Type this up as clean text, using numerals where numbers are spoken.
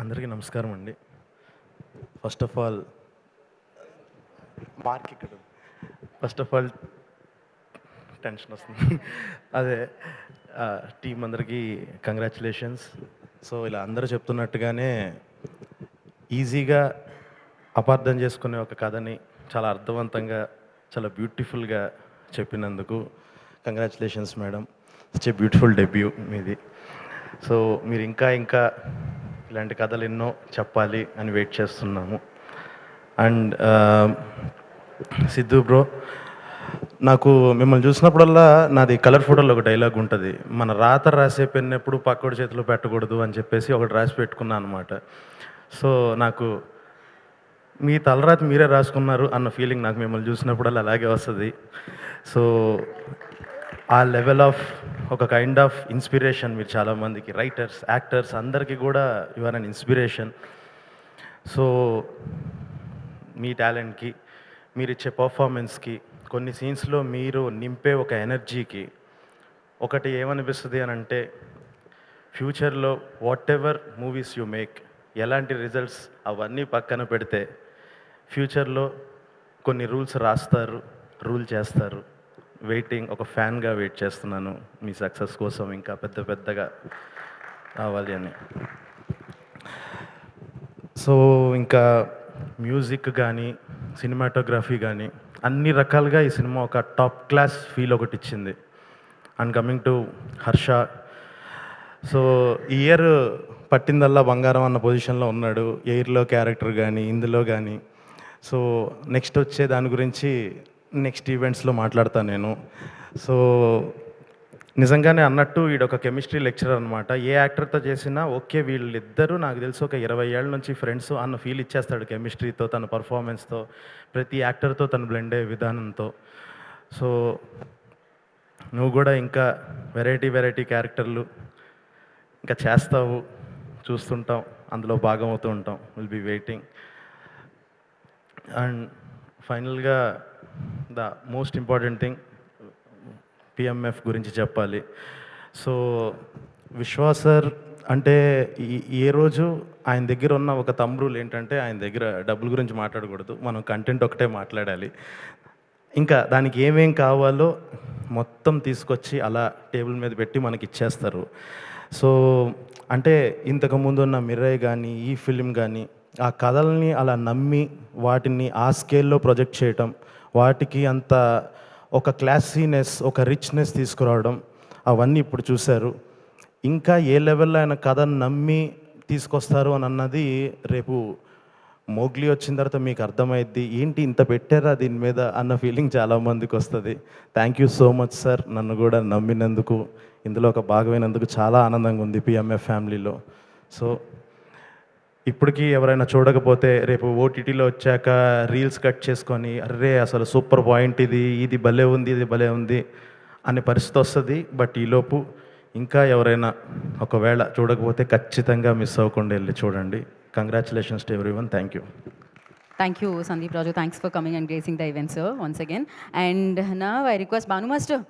అందరికీ నమస్కారం అండి. ఫస్ట్ ఆఫ్ ఆల్ మార్క్ ఇక్కడ ఫస్ట్ ఆఫ్ ఆల్ టెన్షన్ వస్తుంది. అదే టీం అందరికీ కంగ్రాచులేషన్స్. సో ఇలా అందరూ చెప్తున్నట్టుగానే ఈజీగా అపార్థం చేసుకునే ఒక కథని చాలా అర్థవంతంగా, చాలా బ్యూటిఫుల్గా చెప్పినందుకు congratulations madam. It's a beautiful debut మీది. సో మీరు ఇంకా ఇంకా ఇలాంటి కథలు ఎన్నో చెప్పాలి అని వెయిట్ చేస్తున్నాము. అండ్ సిద్ధు బ్రో, నాకు మిమ్మల్ని చూసినప్పుడల్లా నాది కలర్ ఫోటోలో ఒక డైలాగ్ ఉంటుంది, మన రాత రాసే పెన్ ఎప్పుడు పక్కోడి చేతిలో పెట్టకూడదు అని చెప్పేసి ఒకటి రాసి పెట్టుకున్నాను అనమాట. సో నాకు మీ తలరాత మీరే రాసుకున్నారు అన్న ఫీలింగ్ నాకు మిమ్మల్ని చూసినప్పుడల్లా అలాగే వస్తుంది. సో ఆ లెవెల్ ఆఫ్ ఒక కైండ్ ఆఫ్ ఇన్స్పిరేషన్ మీరు చాలామందికి, రైటర్స్, యాక్టర్స్ అందరికీ కూడా you are an inspiration. So మీ టాలెంట్కి, మీరు ఇచ్చే పర్ఫార్మెన్స్కి, కొన్ని సీన్స్లో మీరు నింపే ఒక ఎనర్జీకి ఒకటి ఏమనిపిస్తుంది అని అంటే, ఫ్యూచర్లో what ever movies you make, ఎలాంటి రిజల్ట్స్ అవన్నీ పక్కన పెడితే ఫ్యూచర్లో కొన్ని రూల్స్ రాస్తారు, రూల్ చేస్తారు. ఒక ఫ్యాన్గా వెయిట్ చేస్తున్నాను మీ సక్సెస్ కోసం, ఇంకా పెద్ద పెద్దగా కావాలి అని. సో ఇంకా మ్యూజిక్ కానీ, సినిమాటోగ్రఫీ కానీ అన్ని రకాలుగా ఈ సినిమా ఒక టాప్ క్లాస్ ఫీల్ ఒకటి ఇచ్చింది. And coming to Harsha, so ఈ ఇయర్ పట్టిందల్లా బంగారం అన్న పొజిషన్లో ఉన్నాడు, ఎయిర్లో క్యారెక్టర్ కానీ ఇందులో కానీ. సో నెక్స్ట్ వచ్చే దాని గురించి నెక్స్ట్ ఈవెంట్స్లో మాట్లాడతాను నేను. సో నిజంగానే అన్నట్టు వీడొక కెమిస్ట్రీ లెక్చరర్ అనమాట. ఏ యాక్టర్తో చేసినా ఓకే, వీళ్ళిద్దరూ నాకు తెలిసి ఒక 20 ఏళ్ళ నుంచి ఫ్రెండ్స్ అన్న ఫీల్ ఇచ్చేస్తాడు కెమిస్ట్రీతో, తన పర్ఫార్మెన్స్తో, ప్రతి యాక్టర్తో తను బ్లెండ్ అయ్యే విధానంతో. సో నువ్వు కూడా ఇంకా వెరైటీ క్యారెక్టర్లు ఇంకా చేస్తావు, చూస్తుంటాం, అందులో భాగమవుతూ ఉంటాం. Will be waiting. అండ్ ఫైనల్గా the most important thing, PMF గురించి చెప్పాలి. సో విశ్వాస్ సార్ అంటే ఏ రోజు ఆయన దగ్గర ఉన్న ఒక రూల్ ఏంటంటే, ఆయన దగ్గర డబ్బుల గురించి మాట్లాడకూడదు, మనం కంటెంట్ ఒకటే మాట్లాడాలి. ఇంకా దానికి ఏమేం కావాలో మొత్తం తీసుకొచ్చి అలా టేబుల్ మీద పెట్టి మనకి ఇచ్చేస్తారు. సో అంటే ఇంతకుముందు ఉన్న మిర్రయ్ కానీ, ఈ ఫిలిం కానీ, ఆ కథల్ని అలా నమ్మి వాటిని ఆ స్కేల్లో ప్రొజెక్ట్ చేయటం, వాటికి అంత ఒక క్లాసీనెస్, ఒక రిచ్నెస్ తీసుకురావడం, అవన్నీ ఇప్పుడు చూశారు. ఇంకా ఏ లెవెల్లో ఆయన కథను నమ్మి తీసుకొస్తారు అని అన్నది రేపు మోగ్లీ వచ్చిన తర్వాత మీకు అర్థమైద్ది, ఏంటి ఇంత పెట్టారా దీని మీద అన్న ఫీలింగ్ చాలామందికి వస్తుంది. Thank you so much sir, నన్ను కూడా నమ్మినందుకు, ఇందులో ఒక భాగమైనందుకు చాలా ఆనందంగా ఉంది పిఎంఎఫ్ ఫ్యామిలీలో. సో ఇప్పటికీ ఎవరైనా చూడకపోతే రేపు ఓటీటీలో వచ్చాక రీల్స్ కట్ చేసుకొని, అర్రే అసలు సూపర్ పాయింట్ ఇది భలే ఉంది, ఇది భలే ఉంది అనే పరిస్థితి వస్తుంది. బట్ ఈలోపు ఇంకా ఎవరైనా ఒకవేళ చూడకపోతే ఖచ్చితంగా మిస్ అవ్వకుండా వెళ్ళి చూడండి. Congratulations to everyone. Thank you. Thank you, Sandeep Raju. Thanks for coming and gracing the event, sir, once again. And now I request Banu Master